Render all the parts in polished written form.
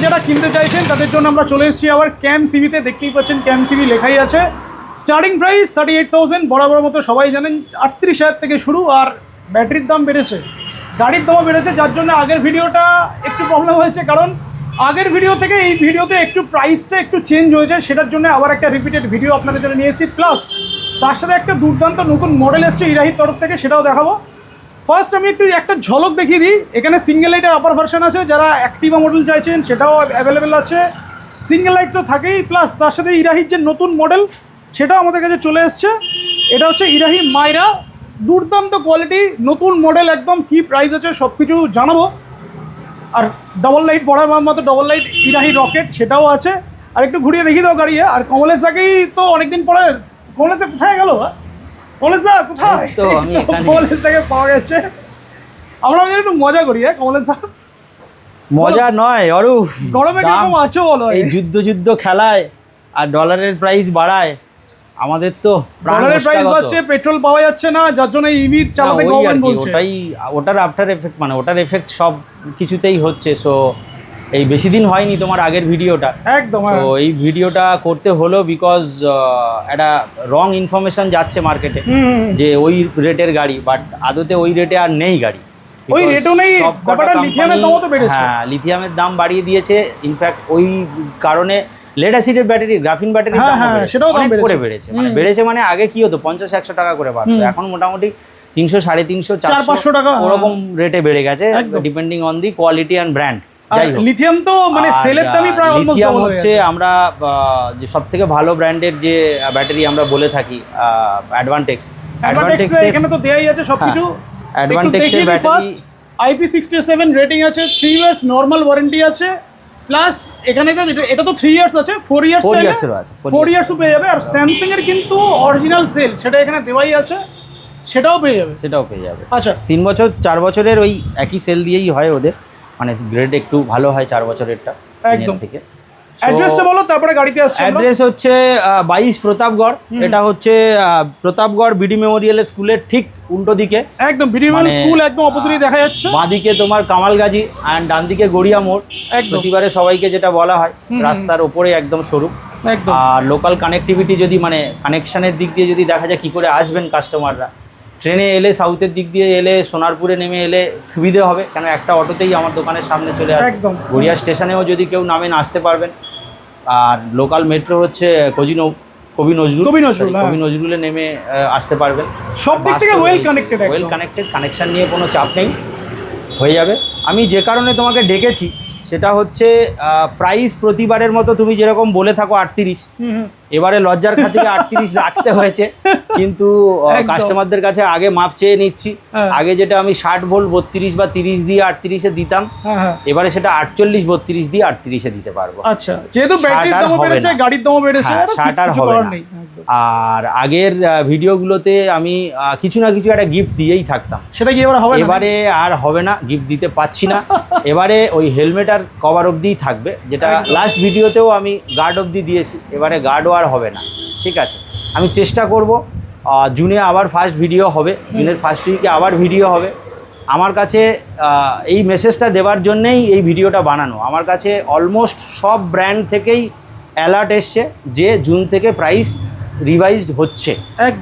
যারা কিনতে চাইছেন তাদের জন্য আমরা চলে এসেছি আবার ক্যাম সিভিতে। দেখতেই পাচ্ছেন ক্যাম সিভি লেখাই আছে। স্টার্টিং প্রাইস 38,000, বরাবর মতো সবাই জানেন 38,000 থেকে শুরু। আর ব্যাটারির দাম বেড়েছে, গাড়ির দামও বেড়েছে, যার জন্য আগের ভিডিওটা একটু প্রবলেম হয়েছে, কারণ আগের ভিডিও থেকে এই ভিডিওতে একটু প্রাইসটা একটু চেঞ্জ হয়েছে, সেটার জন্য আবার একটা রিপিটেড ভিডিও আপনাদের জন্য নিয়ে এসেছি। প্লাস তার সাথে একটা দুর্দান্ত নতুন মডেল এসছে ইরাহির তরফ থেকে, সেটাও দেখাবো। ফার্স্ট আমি একটা ঝলক দেখিয়ে দিই। এখানে সিঙ্গেল লাইটের আপার ভার্সন আছে, যারা অ্যাক্টিভা মডেল চাইছেন সেটাও অ্যাভেলেবেল আছে। সিঙ্গেল লাইট তো থাকেই, প্লাস তার সাথে ইরাহির যে নতুন মডেল সেটাও আমাদের কাছে চলে এসছে। এটা হচ্ছে ইরাহি মাইরা, দুর্দান্ত কোয়ালিটি, নতুন মডেল একদম। কি প্রাইস আছে সব কিছু জানাবো। আর ডবল লাইট পড়ার মতো ডবল লাইট ইরাহি রকেট সেটাও আছে। আর একটু ঘুরিয়ে দেখিয়ে দাও গাড়ি। আর কমলেশাকেই তো অনেকদিন পরে, কমলেশা কোথায় গেল? কমলেশা কোথায়? কমলেশাকে পাওয়া গেছে। আমরা একটু মজা করি। কমলেশা মজা নয় অরূপ, গরমে কিরকম আছো বলো? এই যুদ্ধ খেলায় আর ডলারের প্রাইস বাড়ায়, আমাদের তো ডলারের প্রাইস বাড়ছে, পেট্রোল পাওয়া যাচ্ছে না, যার জন্য ইভি চালাতে গভর্নমেন্ট বলছে। ওটার আফটার এফেক্ট, মানে ওটার এফেক্ট সব কিছুতেই হচ্ছে। সো এই বেশি দিন হয়নি তোমার আগের ভিডিওটা, একদম। তো এই ভিডিওটা করতে হলো বিকজ একটা রং ইনফরমেশন যাচ্ছে মার্কেটে যে ওই রেটের গাড়ি, বাট আদতে ওই রেটে আর নেই গাড়ি। ওই রেটও নেই, ব্যাপারটা লিথিয়ামের দামও তো বেড়েছে। হ্যাঁ, লিথিয়ামের দাম বাড়িয়ে দিয়েছে। ইনফ্যাক্ট ওই কারণে লেড অ্যাসিডের ব্যাটারি, গ্রাফিন ব্যাটারির দাম সেটাও দাম করে বেড়েছে। মানে বেড়েছে মানে আগে কি হতো 50-100 টাকা করে বাড়তো, এখন মোটামুটি 300, 350, 400 টাকা ওরকম রেটে বেড়ে গেছে, depending on the quality and brand. Lithium তো মানে সেলের দামই প্রায় অলমোস্ট লিথিয়াম হচ্ছে আমরা যে সবথেকে ভালো ব্র্যান্ডের যে ব্যাটারি আমরা বলে থাকি অ্যাডভান্টেক্স। এখানে তো দেয়াই আছে সবকিছু। অ্যাডভান্টেক্সের ব্যাটারি IP67 রেটিং আছে, 3 ইয়ার্স নরমাল ওয়ারেন্টি আছে। প্লাস এখানে এটা তো 3 ইয়ার্স আছে, 4 ইয়ার্স আছে, 4 ইয়ার্সও পেয়ে যাবে। আর স্যামসাং এর কিন্তু অরিজিনাল সেল সেটা এখানে দেওয়াই আছে, সেটাও পেয়ে যাবে। আচ্ছা, 3 বছর 4 বছরের ওই একই সেল দিয়েই হয় ওদের, মানে গ্রেড একটু ভালো হয় 4 বছরেরটা একদম থেকে। অ্যাড্রেসটা বলো, তারপরে গাড়িতে আসছে। অ্যাড্রেস হচ্ছে 22 প্রতাপগড়। এটা হচ্ছে প্রতাপগড় বিডি মেমোরিয়াল স্কুলের ঠিক উল্টো দিকে, একদম বিডি মেমোরিয়াল স্কুল একদম অপোজিটে দেখা যাচ্ছে। বাঁদিকে তোমার কামালগাজী অ্যান্ড ডান দিকে গড়িয়া মোড়। প্রতিবারে সবাইকে যেটা বলা হয়, রাস্তার ওপরে একদম শোরুম। আর লোকাল কানেক্টিভিটি যদি মানে কানেকশনের দিক দিয়ে যদি দেখা যায় কি করে আসবেন কাস্টমাররা, ট্রেনে এলে সাউথের দিক দিয়ে এলে সোনারপুরে নেমে এলে সুবিধে হবে, কেন একটা অটোতেই আমার দোকানের সামনে চলে আসবে। গড়িয়া স্টেশনেও যদি কেউ নামেন আসতে পারবেন। আর লোকাল মেট্রো হচ্ছে কবি নজরুলে নেমে আসতে পারবেন। সব দিক থেকে ওয়েল কানেক্টেড, কানেকশন নিয়ে কোনো চাপ নেই, হয়ে যাবে। আমি যে কারণে তোমাকে ডেকেছি সেটা হচ্ছে প্রাইস প্রতিবারের মতো তুমি যেরকম বলে থাকো 38, এবারে লজ্জার খাতিরে 38 রাখতে হয়েছে, কিন্তু কাস্টমারদের কাছে আগে মাপ চেয়ে নিচ্ছি। আগে যেটা আমি 60 ভোল্ট 32 বা 30 দিয়ে 38-এ দিতাম, এবারে সেটা 48-32 দিয়ে 38-এ দিতে পারবো। আচ্ছা, যেহেতু ব্যাটারির দামও বেড়েছে, গাড়ির দামও বেড়েছে, শাটার হবে না। আর আগের ভিডিওগুলোতে আমি কিছু না কিছু একটা গিফট দিয়েই থাকতাম, সেটা কি এবারে হবে? এবারে আর হবে না, গিফট দিতে পাচ্ছি না। এবারে ওই হেলমেট আর কভার অবধিই থাকবে, যেটা লাস্ট ভিডিওতেও আমি গার্ড অবধি দিয়েছি, এবারে গার্ডও আর হবে না। ঠিক আছে, আমি চেষ্টা করব জুনে আবার ফার্স্ট ভিডিও হবে, জুনের ফার্স্ট উইকে আবার ভিডিও হবে। আমার কাছে এই মেসেজটা দেওয়ার জন্যেই এই ভিডিওটা বানানো। আমার কাছে অলমোস্ট সব ব্র্যান্ড থেকেই অ্যালার্ট এসছে যে জুন থেকে প্রাইস রিভাইজড হচ্ছে,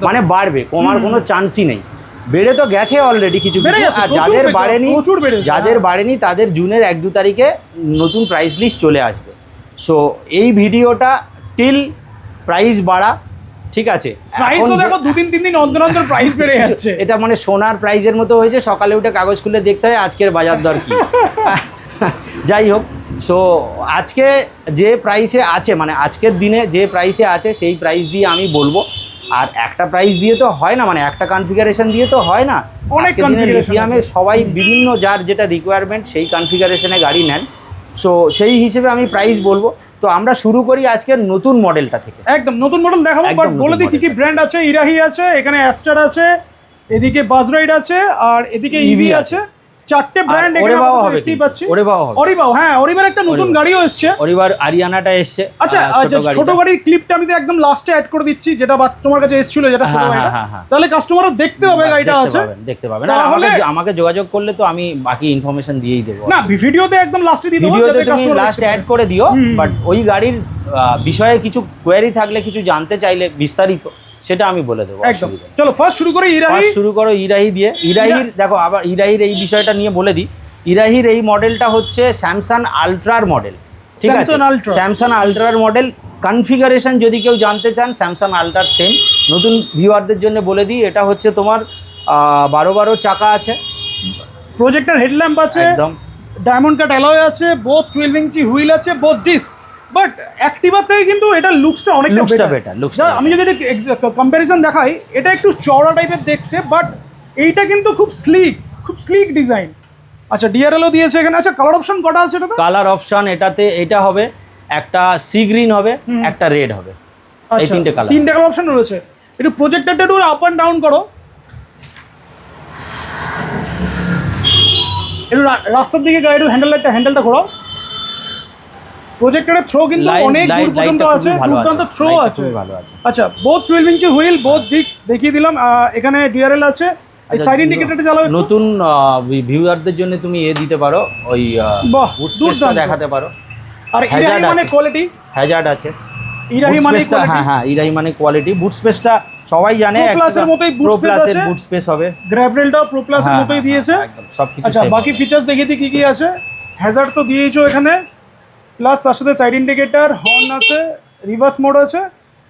মানে বাড়বে, কমার কোনো চান্সই নেই। বেড়ে তো গেছে অলরেডি কিছু, আর যাদের বাড়েনি তাদের জুনের 1-2 তারিখে নতুন প্রাইস লিস্ট চলে আসবে। সো এই ভিডিওটা টিল প্রাইস বাড়া, ঠিক আছে? প্রাইসও দেখো 2-3 দিন অন্তর প্রাইস বেড়ে যাচ্ছে। এটা মানে সোনার প্রাইসের মতো হয়েছে, সকালে উঠে কাগজ খুলে দেখতে হয় আজকের বাজার দর কি। যাই হোক, সো আজকে যে প্রাইসে আছে, মানে আজকের দিনে যে প্রাইসে আছে সেই প্রাইস দিয়ে আমি বলবো। আর একটা প্রাইস দিয়ে তো হয় না, মানে একটা কনফিগারেশন দিয়ে তো হয় না, অনেক লিথিয়ামে সবাই বিভিন্ন যার যেটা রিকোয়ারমেন্ট সেই কনফিগারেশনে গাড়ি নেন। সো সেই হিসেবে আমি প্রাইস বলবো। তো আমরা শুরু করি আজকের নতুন মডেলটা থেকে। একদম নতুন মডেল দেখাবো, বাট বলে দিই কি ব্র্যান্ড আছে। ইরাহি আছে, এখানে অ্যাস্টার আছে, এদিকে বাজরাইড আছে, আর এদিকে ইভি আছে। চারটে ব্র্যান্ড ওরেবাও হবে, দেখতেই পাচ্ছি। ওরেবাও হবে, অরিবাও, হ্যাঁ অরিবার একটা নতুন গাড়িও এসছে। অরিবার আরিয়ানাটা এসছে। আচ্ছা ছোট গাড়ির ক্লিপটা আমি তো একদম লাস্টে অ্যাড করে দিচ্ছি, যেটা তোমার কাছে এসেছিল, যেটা ছোট গাড়িটা, তাহলে কাস্টমারও দেখতে পাবে গাড়িটা আছে, দেখতে পাবে। না আমাকে যোগাযোগ করলে তো আমি বাকি ইনফরমেশন দিয়েই দেবো। না ভিডিওতে একদম লাস্টে দিয়ে দেবো, ভিডিওতে তুমি লাস্টে অ্যাড করে দিও, বাট ওই গাড়ির বিষয়ে কিছু কোয়েরি থাকলে, কিছু জানতে চাইলে বিস্তারিত, সেটা আমি বলে দেবো। একদম। চলো ফার্স্ট শুরু করি শুরু করো ইরাহি দিয়ে। ইরাহির দেখো, আবার ইরাহির এই বিষয়টা নিয়ে বলে দিই। ইরাহির এই মডেলটা হচ্ছে স্যামসাং আলট্রার মডেল, ঠিক আছে? Samsung আলট্রার model. কনফিগারেশন যদি কেউ জানতে চান, স্যামসাং আলট্রার সেম। নতুন ভিউয়ারদের জন্য বলে দিই, এটা হচ্ছে তোমার 12 চাকা আছে, প্রজেক্টর হেডল্যাম্প আছে, একদম ডায়মন্ড কাট অ্যালয় আছে, বোথ 12 ইঞ্চি হুইল আছে, বোথ ডিস্ক। বাট অ্যাক্টিভার থেকে কিন্তু এটা লুকসটা অনেকটা বেটার। আমি যদি এটা কম্প্যারিজন দেখাই, এটা একটু চওড়া টাইপের দেখতে, বাট এইটা কিন্তু খুব স্লিক ডিজাইন। আচ্ছা ডিআরএলও দিয়েছে এখানে। আচ্ছা কালার অপশন কটা আছে এটাতে? কালার অপশন এটাতে এটা হবে, একটা সি গ্রিন হবে, একটা রেড হবে, এই তিনটে কালার অপশন রয়েছে। একটু প্রজেক্টরটা একটু আপ অ্যান্ড ডাউন করো, একটু রাস্তার দিকে একটু হ্যান্ডেলটা ঘোরাও। প্রজেক্টরের থ্রো কিন্তু অনেক দূর পর্যন্ত আছে, দুর্দান্ত থ্রো আছে। আচ্ছা বোথ 12 ইঞ্চি হুইল, বোথ ডিস্ক দেখিয়ে দিলাম। এখানে ডিআরএল আছে। এই সাইড ইন্ডিকেটরটা চালাও। নতুন ভিউয়ারদের জন্য তুমি দিতে পারো, ওই বুটস্পেসটা দেখাতে পারো। আর ইরাহি মানে কোয়ালিটি, হ্যাজার্ড আছে। ইরাহি মানে কোয়ালিটি, হ্যাঁ ইরাহি মানে কোয়ালিটি। বুট স্পেসটা সবাই জানে, প্রো প্লাসের মতোই বুট স্পেস আছে। বুট স্পেস হবে। গ্র্যাব রেলটাও প্রো প্লাসের মতোই দিয়েছে, একদম সবকিছু। আচ্ছা বাকি ফিচারস দেখিয়ে দিই কি আছে। হ্যাজার্ড তো দিয়েছো এখানে, প্লাস তার সাথে সাইড ইন্ডিকেটর, হর্ন আছে, রিভার্স মোড আছে,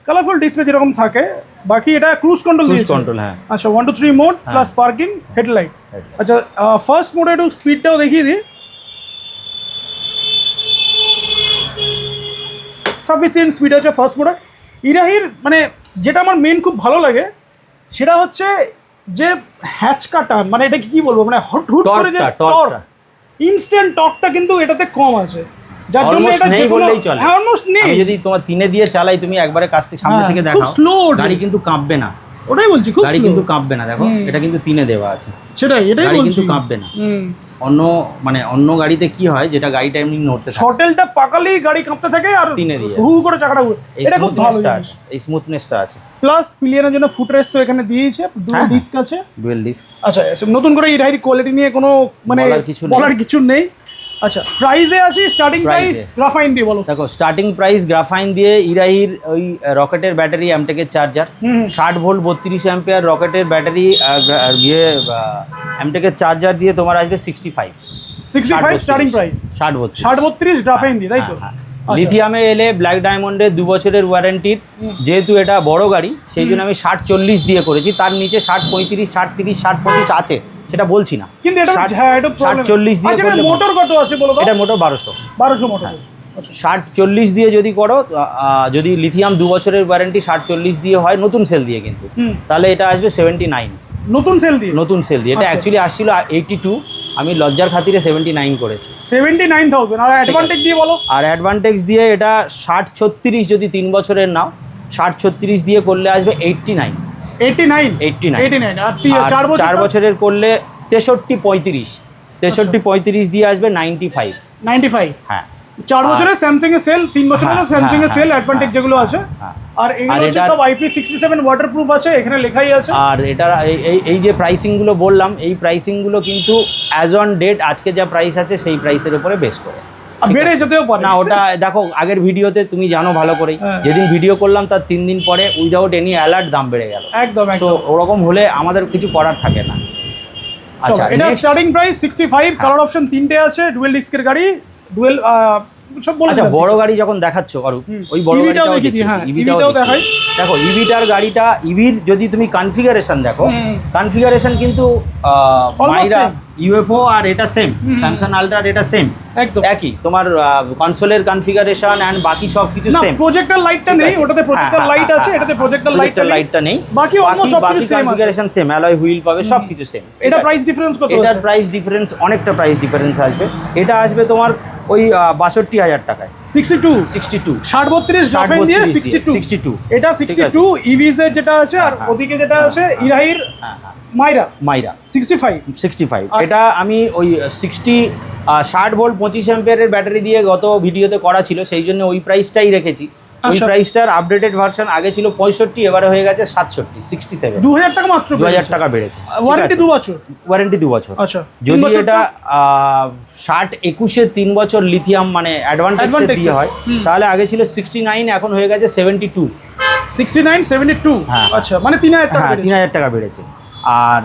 কালারফুল ডিসপ্লে যেরকম থাকে। বাকি এটা ক্রুজ কন্ট্রোল দিয়েছে। হ্যাঁ আচ্ছা 1 2 3 মোড প্লাস পার্কিং, হেডলাইট। আচ্ছা ফার্স্ট মোডে একটু স্পিডটাও দেখিয়ে দিই। সাফিসিয়েন্ট স্পিড আছে ফার্স্ট মোডে। ইরাহির মানে যেটা আমার মেন খুব ভালো লাগে, সেটা হচ্ছে যে হ্যাচকাটা, মানে এটা কি বলবো, মানে হুট করে যে টর্ক, ইনস্ট্যান্ট টর্কটা কিন্তু এটাতে কম আছে, যার জন্য এটা নেই বললেই চলে। অলমোস্ট নেই। আমি যদি তোমার 3 দিয়ে চালাই, তুমি একবারে কাছ থেকে সামনে থেকে দেখাও, স্লো গাড়ি কিন্তু কাঁপবে না। ওটাই বলছি, খুব গাড়ি কিন্তু কাঁপবে না। দেখো এটা কিন্তু 3 দেওয়া আছে, এটাই গাড়ি বলছি, কিন্তু কাঁপবে না। অন্য গাড়িতে কি হয়, যেটা গাড়িটা এমনি নড়তে থাকে, শটেলটা পাকালেই গাড়ি কাঁপতে থাকে, আর হু করে চাকাটা এটা খুব ভালো জিনিস। এই স্মুথনেসটা আছে। প্লাস পিলিয়নের জন্য ফুটরেস্ট তো এখানে দিয়েছে, ডুয়াল ডিস্ক আছে, ডুয়াল ডিস্ক। আচ্ছা নতুন করে ইরাহির কোয়ালিটি নিয়ে কোনো মানে বলার কিছু নেই। আচ্ছা প্রাইসে আসি, স্টার্টিং প্রাইস গ্রাফাইন দিয়ে বলো। দেখো স্টার্টিং প্রাইস গ্রাফাইন দিয়ে ইরাহির ওই রকেটের ব্যাটারি, এমটেকের চার্জার, 60 ভোল্ট 32 অ্যাম্পিয়ার রকেটের ব্যাটারি, এমটেকের চার্জার দিয়ে তোমার আসবে 65 স্টার্টিং প্রাইস। 60 গ্রাফাইন দিয়ে, তাই তো? লিথিয়ামে এলে ব্ল্যাক ডায়মন্ডের 2 বছরের ওয়ারেন্টির, যেহেতু এটা বড় গাড়ি সেই জন্য আমি 60-40 দিয়ে করেছি। তার নিচে 60-35, 60-30, 60-25 আছে, সেটা বলছি না, কিন্তু এটা 60-40 দিয়ে করলে। মোটর কত আছে বলো? এটা মোটর 1200 মোটর। 60-40 দিয়ে যদি করো, যদি লিথিয়াম 2 বছরের ওয়ারেন্টি 60-40 দিয়ে হয়, নতুন সেল দিয়ে কিন্তু, তাহলে এটা আসবে 79। নতুন সেল দিয়ে এটা অ্যাকচুয়ালি আসছিল 82, আমি লজ্জার খাতিরে 79 করেছি। 79,000। আর অ্যাডভান্টেজ দিয়ে বলো? আর অ্যাডভান্টেজ দিয়ে এটা 60-36 যদি 3 বছরের নাও, 60-36 দিয়ে করলে আসবে 89। আর 4 বছরের করলে 63-35 দিয়ে আসবে 95। হ্যাঁ 4 বছরের স্যামসাং এর সেল, 3 বছরের স্যামসাং এর সেল, অ্যাডভান্টেজ যেগুলো আছে। আর এগুলো সব IP67 ওয়াটারপ্রুফ আছে, এখানে লেখাই আছে। আর এটা এই যে প্রাইসিং গুলো বললাম, এই প্রাইসিং গুলো কিন্তু অ্যাজ অন ডেট আজকে যা প্রাইস আছে সেই প্রাইসের উপরে বেস করে বেড়ে যেতেও পারে না। ওটা দেখো আগের ভিডিওতে তুমি জানো ভালো করেই, যেদিন ভিডিও করলাম তার 3 দিন পরে উইদাউট এনি অ্যালার্ট দাম বেড়ে গেল। একদম। তো ওরকম হলে আমাদের কিছু করার থাকে না। আচ্ছা এটা স্টার্টিং প্রাইস 65, কালার অপশন 3টে আছে, ডুয়েল ডিস্কের গাড়ি, ডুয়েল সব বলে। আচ্ছা বড় গাড়ি যখন দেখাচ্ছ অরূপ, ওই বড় গাড়িটাও ইভিটাও দেখাই। দেখো ইভিটার গাড়িটা, ইভির যদি তুমি কনফিগারেশন দেখো, কনফিগারেশন কিন্তু মাইরা ইউএফও আর এটা সেম, স্যামসাং আলট্রার এটা সেম, একদম একই। তোমার কনসোলের কনফিগারেশন এন্ড বাকি সব কিছু সেম। প্রজেক্টর লাইটটা নেই, ওটাতে প্রজেক্টর লাইট আছে, এটাতে প্রজেক্টর লাইটটা নেই। বাকি অলমোস্ট সবকিছু same, configuration same, alloy wheel পাবে, সবকিছু সেম। এটা প্রাইস ডিফারেন্স কত? এটার প্রাইস ডিফারেন্স অনেকটা প্রাইস ডিফারেন্স আসবে। এটা আসবে তোমার ওই 62,000 টাকায়। 62 60-32 গ্রাফাইন দিয়ে 62। এটা 62 ইভিজ এর যেটা আছে, আর ওদিকে যেটা আছে ইরাহির মাইরা মাইরা 65 65। এটা আমি ওই 60 ভোল্ট 25 অ্যাম্পিয়ারের ব্যাটারি দিয়ে গত ভিডিওতে করা ছিল, সেই জন্য ওই প্রাইসটাই রেখেছি। ওই আচ্ছা। প্রাইসটার আপডেটেড ভার্সন আগে ছিল 65, এবারে হয়ে গেছে 67, 67। 2000 টাকা মাত্র, 2000 টাকা বেড়েছে। ওয়ারেন্টি 2 বছর। ওয়ারেন্টি 2 বছর। আচ্ছা, যদি এটা 60-21-এ 3 বছর লিথিয়াম মানে অ্যাডভান্টেজ দিয়ে হয়, তাহলে আগে ছিল 69, এখন হয়ে গেছে 72। 69 72। হ্যাঁ। আচ্ছা, মানে 3000 টাকা হ্যাঁ, বেড়েছে। 3000 টাকা বেড়েছে। আর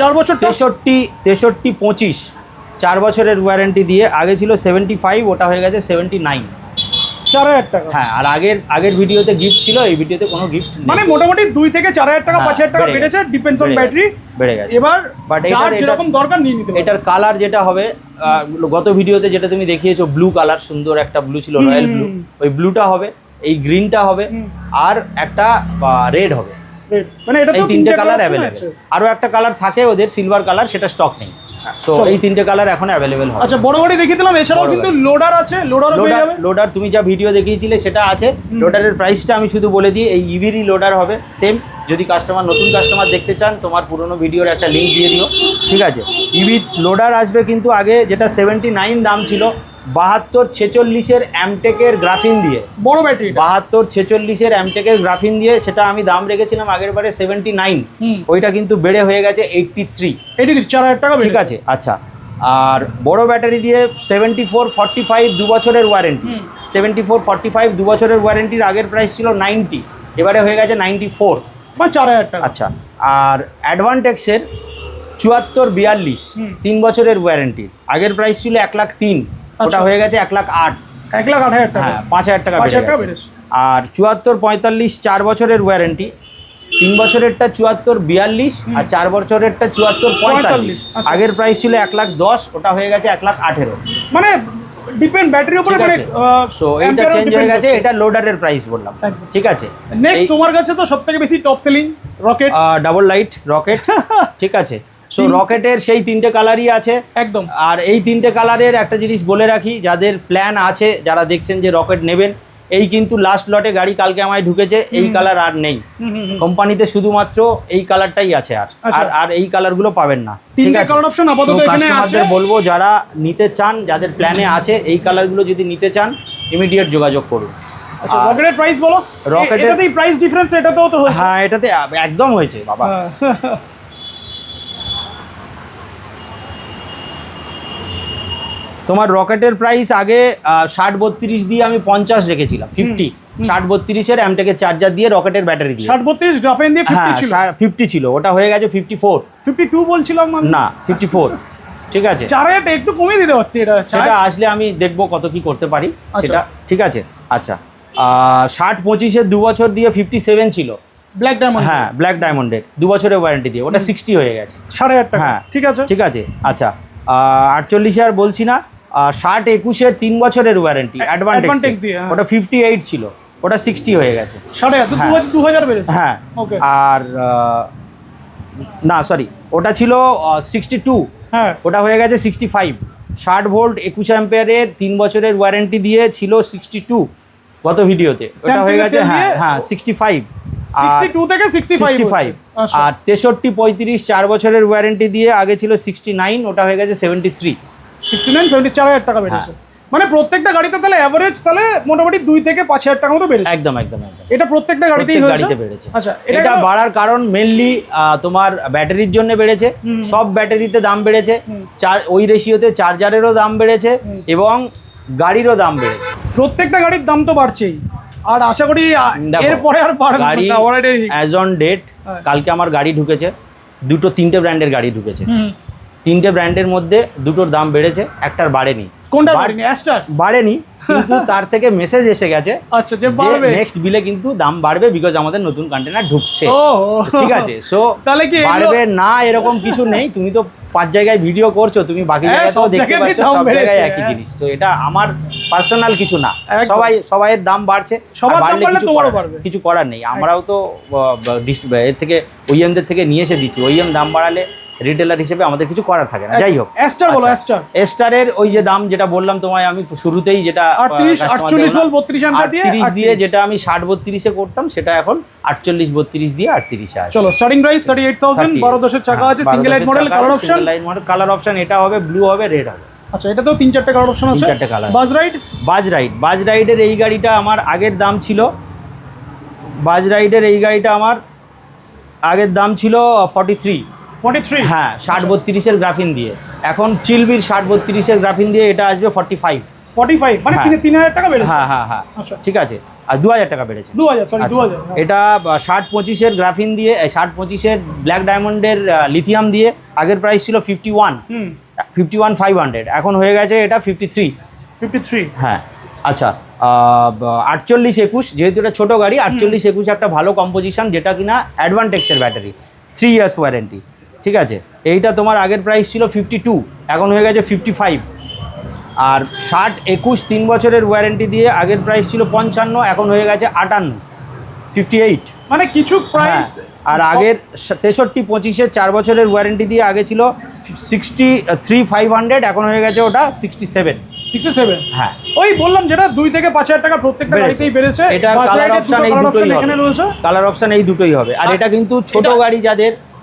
4 বছর 63-25 4 বছরের ওয়ারেন্টি দিয়ে আগে ছিল 75, ওটা হয়ে গেছে 79। 4000 টাকা। হ্যাঁ, আর আগের ভিডিওতে গিফট ছিল, এই ভিডিওতে কোনো গিফট নেই। মানে মোটামুটি 2 থেকে 4000 টাকা, 5000 টাকা বেড়েছে, ডিপেন্ডস অন ব্যাটারি বেড়ে গেছে। এবার বাট যার যেরকম দরকার নিয়ে নিতে পারবে। এটার কালার যেটা হবে, গত ভিডিওতে যেটা তুমি দেখিয়েছো ব্লু কালার, সুন্দর একটা ব্লু ছিল, রয়্যাল ব্লু, ওই ব্লুটা হবে, এই গ্রিনটা হবে, আর একটা রেড হবে। মানে এটা এই তো 3টে কালার অ্যাভেলেবেল। আরও একটা কালার থাকে ওদের সিলভার কালার, সেটা স্টক নেই। তো এই 3টে কালার এখন অ্যাভেলেবেল হবে। আচ্ছা, বড় গাড়ি দেখিয়ে দিলাম, এছাড়াও কিন্তু লোডার আছে, লোডারও পেয়ে যাবে। লোডার তুমি যা ভিডিও দেখিয়েছিলে সেটা আছে। লোডারের প্রাইসটা আমি শুধু বলে দিই, এই ইভিরি লোডার হবে সেম। যদি কাস্টমার, নতুন কাস্টমার দেখতে চান, তোমার পুরনো ভিডিওর একটা লিঙ্ক দিয়ে দিও, ঠিক আছে। ইভি লোডার আসবে কিন্তু আগে যেটা 79 দাম ছিল, 72-46-এর অ্যামটেকের গ্রাফিন দিয়ে, বড় ব্যাটারি 72-46-এর অ্যামটেকের গ্রাফিন দিয়ে, সেটা আমি দাম রেখেছিলাম আগের বারে 79, ওইটা কিন্তু বেড়ে হয়ে গেছে 83। 4000 টাকা, ঠিক আছে। আচ্ছা, আর বড় ব্যাটারি দিয়ে 74-45 2 বছরের ওয়ারেন্টি, 74-45 2 বছরের ওয়ারেন্টির আগের প্রাইস ছিল 90, এবারে হয়ে গেছে 94 বা 4000 টাকা। আচ্ছা, আর অ্যাডভান্টেক্সের 74-42 3 বছরের ওয়ারেন্টি, আগের প্রাইস ছিল 1,03,000, ওটা হয়ে গেছে 1,08,000। 1,08,000 টাকা। হ্যাঁ, 5,000 টাকা বেড়েছে। আর 74-45 4 বছরের ওয়ারেন্টি, 3 বছরেরটা 74-42, আর 4 বছরেরটা 74-45। আগের প্রাইস ছিল 1,10,000, ওটা হয়ে গেছে 1,18,000। মানে ডিপেন্ড ব্যাটারির উপরে, মানে সো এইটা চেঞ্জ হয়ে গেছে। এটা লোডারের প্রাইস বললাম, ঠিক আছে। নেক্সট তোমার কাছে তো সবথেকে বেশি top selling rocket, double light rocket, ঠিক আছে। সো রকেটের সেই 3টে কালারই আছে একদম। আর এই 3টে কালারের একটা জিনিস বলে রাখি, যাদের প্ল্যান আছে, যারা দেখছেন যে রকেট নেবেন, এই কিন্তু লাস্ট লটে গাড়ি কালকে আমায় ঢুকেছে, এই কালার আর নেই কোম্পানিতে, শুধুমাত্র এই কালারটাই আছে। আর এই কালারগুলো পাবেন না, ঠিক আছে। কালার অপশন আপাতত এখানে আছে। কাস্টমারদের বলবো, যারা নিতে চান, যাদের প্ল্যানে আছে এই কালারগুলো যদি নিতে চান, ইমিডিয়েট যোগাযোগ করুন। আচ্ছা, রকেটের প্রাইস বলো। এটাতেই প্রাইস ডিফারেন্স, এটাতেও তো হয়েছে। হ্যাঁ, এটাতে একদম হয়েছে বাবা। তোমার রকেটের প্রাইস আগে 60-32 দিয়ে আমি 50 রেখেছিলাম, 50 60-32-এর অ্যামটেকের চার্জার দিয়ে রকেটের ব্যাটারি দিয়ে, 60-32 গ্রাফেন দিয়ে 50 ছিল। 50 ছিল, ওটা হয়ে গেছে 54, 52 বলছিলাম না 54, ঠিক আছে। 4000 একটু কমিয়ে দিতে পারতি, এটা সেটা আসলে আমি দেখবো কত কি করতে পারি সেটা, ঠিক আছে। আচ্ছা, 60-25-এর 2 বছর দিয়ে 57 ছিল, ব্ল্যাক ডায়মন্ড। হ্যাঁ, ব্ল্যাক ডায়মন্ডের 2 বছরের ওয়ারেন্টি দিয়ে, ওটা 60 হয়ে গেছে, 5,500 টাকা। হ্যাঁ, ঠিক আছে, ঠিক আছে। আচ্ছা, 48 আর বলছি না, 60-21-এর 3 বছরের ওয়ারেন্টি অ্যাডভান্টেজ, ওটা 58 ছিল, ওটা 60 হয়ে গেছে, 5,500, 2000 বেড়েছে। হ্যাঁ। ওকে। আর না সরি, ওটা ছিল 62, হ্যাঁ, ওটা হয়ে গেছে 65। 60 ভোল্ট 21 অ্যাম্পিয়ারের 3 বছরের ওয়ারেন্টি দিয়ে ছিল 62 গত ভিডিওতে, ওটা হয়ে গেছে হ্যাঁ 65, 62 থেকে 65। আর 63-35 4 বছরের ওয়ারেন্টি দিয়ে আগে ছিল 69, ওটা হয়ে গেছে 73। 69-70 টাকা বেড়েছে। মানে প্রত্যেকটা গাড়িতে তাহলে এভারেজ তাহলে মোটামুটি 2 থেকে 5,000 টাকা মতো বেড়েছে। একদম। এটা প্রত্যেকটা গাড়িতেই বেড়েছে। আচ্ছা, এটা বাড়ার কারণ মেইনলি তোমার ব্যাটারির জন্য বেড়েছে, সব ব্যাটারিতে দাম বেড়েছে, ওই রেশিওতে চার্জারেরও দাম বেড়েছে এবং গাড়িরও দাম বেড়েছে। প্রত্যেকটা গাড়ির দাম তো বাড়ছেই, আর আশা করি এরপরে আর বাড়বে গাড়ি অ্যাজ অন ডেট। কালকে আমার গাড়ি ঢুকেছে, 2-3টে ব্র্যান্ডের গাড়ি ঢুকেছে, 3টে ব্র্যান্ডের মধ্যে 2টোর দাম বেড়েছে, একটার বাড়েনি। কোনটা বাড়েনি? অ্যাস্টার বাড়েনি, কিন্তু তার থেকে মেসেজ এসে গেছে, আচ্ছা, যে বাড়বে, নেক্সট বিলে কিন্তু দাম বাড়বে, বিকজ আমাদের নতুন কন্টেনার ঢুকছে। ঠিক আছে, সো তাহলে কি বাড়বে না এরকম কিছু নেই। তুমি তো 5 জায়গায় ভিডিও করছো, তুমি বাকি জায়গাতেও দেখতে পাচ্ছ, সব জায়গায় একই জিনিস। তো এটা আমার পার্সোনাল কিছু না, সবাইয়ের দাম বাড়ছে, কিছু করার নেই। আমরাও তো এর থেকে ওইএমদের থেকে নিয়ে এসে দিচ্ছি, ওইএম দাম বাড়ালে রিটেলার হিসেবে আমাদের কিছু করার থাকে না। যাই হোক, অ্যাস্টার বলো, অ্যাস্টার এস্টারের ওই যে দাম যেটা বললাম তোমায় আমি শুরুতেই, যেটা 38 48 বল 32 আনটা দিয়ে 38 দিয়ে যেটা আমি 60 32 করতাম, সেটা এখন 48 32 দিয়ে 38 আছে। চলো স্টার্টিং প্রাইস 38000, 12 চাকা আছে, single light model, colour option, single light model, colour option এটা হবে ব্লু হবে, রেড হবে। আচ্ছা, এটাতেও 3-4টে কালার অপশন আছে, 3-4টে কালার। বাজ রাইডের এই গাড়িটা আমার আগের দাম ছিল, বাজ রাইডের এই গাড়িটা আমার আগের দাম ছিল 43, হ্যাঁ 60 32 গ্রাফিন দিয়ে। এখন চিলবির 60 32 গ্রাফিন দিয়ে এটা আসবে 45 মানে 3000 টাকা বেড়েছে। হ্যাঁ হ্যাঁ হ্যাঁ, আচ্ছা ঠিক আছে। আর 2000 টাকা বেড়েছে, 2000 সরি আচ্ছা, 2000। এটা 60 25 গ্রাফিন দিয়ে, 60 25 ব্ল্যাক ডায়মন্ডের লিথিয়াম দিয়ে আগের প্রাইস ছিল 51 500, এখন হয়ে গেছে এটা 53। হ্যাঁ আচ্ছা, 48 21, যেহেতু এটা ছোটো গাড়ি, 48 21 একটা ভালো কম্পোজিশন, যেটা কিনা অ্যাডভান্টেক্সের ব্যাটারি, 3 ইয়ার্স ওয়ারেন্টি, ঠিক আছে। এইটা তোমার আগের প্রাইস ছিল 52, এখন হয়ে গেছে 55। আর 60 21 3 বছরের ওয়ারেন্টি দিয়ে আগের প্রাইস ছিল 55, এখন হয়ে গেছে 58। মানে কিছু প্রাইস। আর আগের 63 25 4 বছরের ওয়ারেন্টি দিয়ে আগে ছিল 63 500, এখন হয়ে গেছে ওটা 67। হ্যাঁ, ওই বললাম যেটা 2 থেকে 5000 টাকা প্রত্যেকটা গাড়িতেই বেড়েছে। এটা কালার অপশন এই দুটোই হবে, কালার অপশন এই দুটোই হবে। আর এটা কিন্তু ছোট গাড়ি,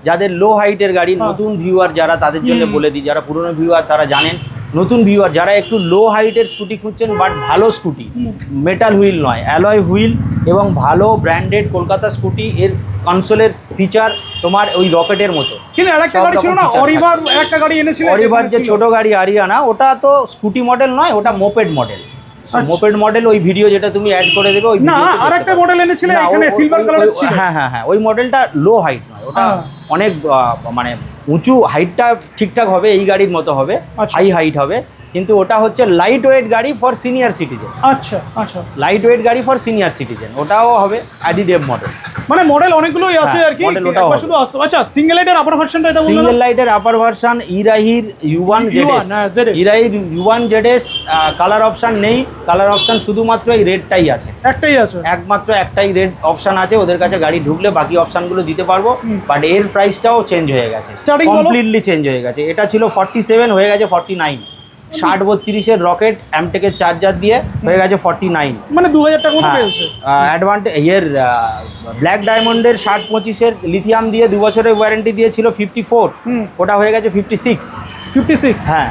যাদের লো হাইটের গাড়ি, নতুন ভিউয়ার যারা, তাদের জন্য বলে দিই, যারা পুরনো ভিউয়ার তারা জানেন, নতুন ভিউয়ার যারা একটু লো হাইটের স্কুটি খুঁজছেন, বাট ভালো স্কুটি, মেটাল হুইল নয়, অ্যালয় হুইল এবং ভালো ব্র্যান্ডেড কলকাতা স্কুটি, এর কনসোলের ফিচার তোমার ওই রকেটের মতো। কিন্তু আরেকটা গাড়ি ছিল না, অরিভার একটা গাড়ি এনেছিল, অরিভার যে ছোট গাড়ি আরিয়ানা, ওটা তো স্কুটি মডেল নয়, ওটা মোপেড মডেল। মোপেড মডেল ওই ভিডিও যেটা তুমি অ্যাড করে দেবে, ওই না আরেকটা মডেল এনেছিল এখানে সিলভার কালারের ছিল। হ্যাঁ হ্যাঁ হ্যাঁ, ওই মডেলটা লো হাইট নয়, ওটা অনেক মানে উঁচু, হাইটটা ঠিকঠাক হবে, এই গাড়ির মতো হবে, হাই হাইট হবে, কিন্তু ওটা হচ্ছে লাইট ওয়েট গাড়ি ফর সিনিয়র সিটিজেন। আচ্ছা আচ্ছা, লাইট ওয়েট গাড়ি ফর সিনিয়র সিটিজেন, ওটাও হবে অ্যাডিডেভ মডেল। মানে মডেল অনেকগুলোই আছে আর কি, শুধু আচ্ছা সিঙ্গেল লাইটের আপার ভার্সনটা এটা বললাম, সিঙ্গেল লাইটের আপার ভার্সন ইরাহির U1 ZS, ইরাহির U1 ZS, কালার অপশন নেই, কালার অপশন শুধুমাত্র এই রেডটাই আছে, একটাই আছে, একমাত্র একটাই রেড অপশন আছে ওদের কাছে। গাড়ি ঢুকলে বাকি অপশনগুলো দিতে পারবো, বাট এর প্রাইসটাও চেঞ্জ হয়ে গেছে, কমপ্লিটলি চেঞ্জ হয়ে গেছে। এটা ছিল 47, হয়ে গেছে 49। 60 32 রকেট অ্যামটেকের চার্জার দিয়ে হয়ে গেছে 49, মানে 2000 টাকা মতো পেয়েছে। অ্যাডভান্টেজ ব্ল্যাক ডায়মন্ডের 60 25 লিথিয়াম দিয়ে 2 বছরের ওয়ারেন্টি দিয়েছিল 54, ওটা হয়ে গেছে 56। হ্যাঁ,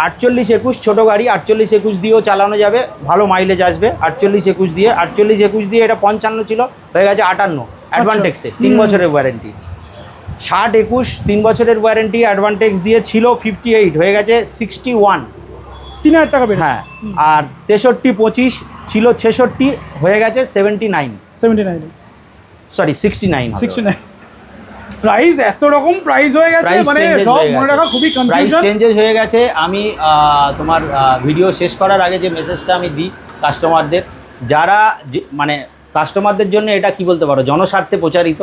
48 21 ছোটো গাড়ি, 48 21 দিয়েও চালানো যাবে, ভালো মাইলেজ আসবে 48 21 দিয়ে। 48 21 দিয়ে এটা 55 ছিল, হয়ে গেছে 58 অ্যাডভান্টেক্সে, 3 বছরের ওয়ারেন্টি। 60 21 3 বছরের ওয়ারেন্টি অ্যাডভান্টেক্স দিয়ে ছিল 58, হয়ে গেছে 61, 3000 টাকা বেড়েছে। হ্যাঁ, আর 63 25 ছিল 66, হয়ে গেছে 79 সরি 69। প্রাইস এত রকম প্রাইস হয়ে গেছে, মানে সব মনে রাখা খুবই কনফিউশন, প্রাইস চেঞ্জেস হয়ে গেছে। আমি তোমার ভিডিও শেষ করার আগে যে মেসেজটা আমি দিই কাস্টমারদের, যারা মানে কাস্টমারদের জন্য এটা কি বলতে পারো, জনস্বার্থে প্রচারিত,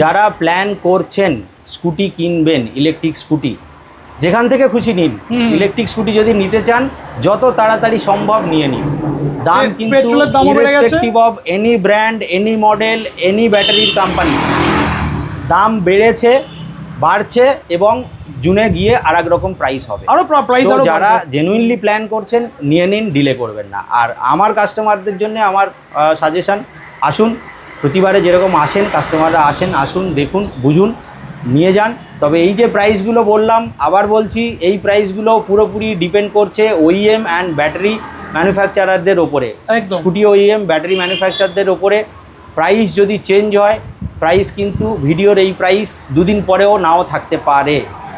যারা প্ল্যান করছেন স্কুটি কিনবেন, ইলেকট্রিক স্কুটি যেখান থেকে খুশি নিন, ইলেকট্রিক স্কুটি যদি নিতে চান যত তাড়াতাড়ি সম্ভব নিয়ে নিন। দাম কিন্তু irrespective of any brand, any model, any ব্যাটারির কোম্পানি, দাম বেড়েছে, বাড়ছে, এবং জুনে গিয়ে আর এক রকম প্রাইস হবে, আরও প্রাইস। যারা জেনুইনলি প্ল্যান করছেন নিয়ে নিন, ডিলে করবেন না। আর আমার কাস্টমারদের জন্য আমার সাজেশন, আসুন, প্রতিবারে যেরকম আসেন কাস্টমাররা আসেন, আসুন, দেখুন, বুঝুন, নিয়ে যান। তবে এই যে প্রাইসগুলো বললাম, আবার বলছি, এই প্রাইসগুলো পুরোপুরি ডিপেন্ড করছে OEM অ্যান্ড ব্যাটারি ম্যানুফ্যাকচারারদের ওপরে, স্কুটি OEM ব্যাটারি ম্যানুফ্যাকচারদের ওপরে। প্রাইস যদি চেঞ্জ হয়, প্রাইস কিন্তু ভিডিওর এই প্রাইস দুদিন পরেও নাও থাকতে পারে।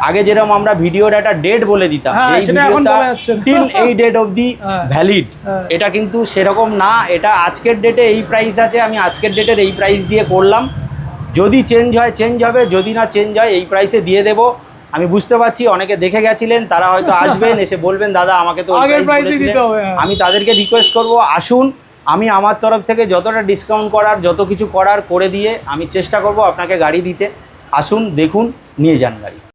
আগে যেরকম আমরা ভিডিওর একটা ডেট বলে দিতাম, এই ভিডিওটা টিল এই ডেট অবধি ভ্যালিড, এটা কিন্তু সেরকম না। এটা আজকের ডেটে এই প্রাইস আছে, আমি আজকের ডেটের এই প্রাইস দিয়ে করলাম, যদি চেঞ্জ হয় চেঞ্জ হবে, যদি না চেঞ্জ হয় এই প্রাইসে দিয়ে দেবো। আমি বুঝতে পারছি অনেকে দেখে গেছিলেন, তারা হয়তো আসবেন, এসে বলবেন দাদা আমাকে তো আমি তাদেরকে রিকোয়েস্ট করব, আসুন, আমি আমার তরফ থেকে যতটা ডিসকাউন্ট করার, যত কিছু করার করে দিয়ে আমি চেষ্টা করব আপনাকে গাড়ি দিতে। আসুন, দেখুন, নিয়ে যান গাড়ি।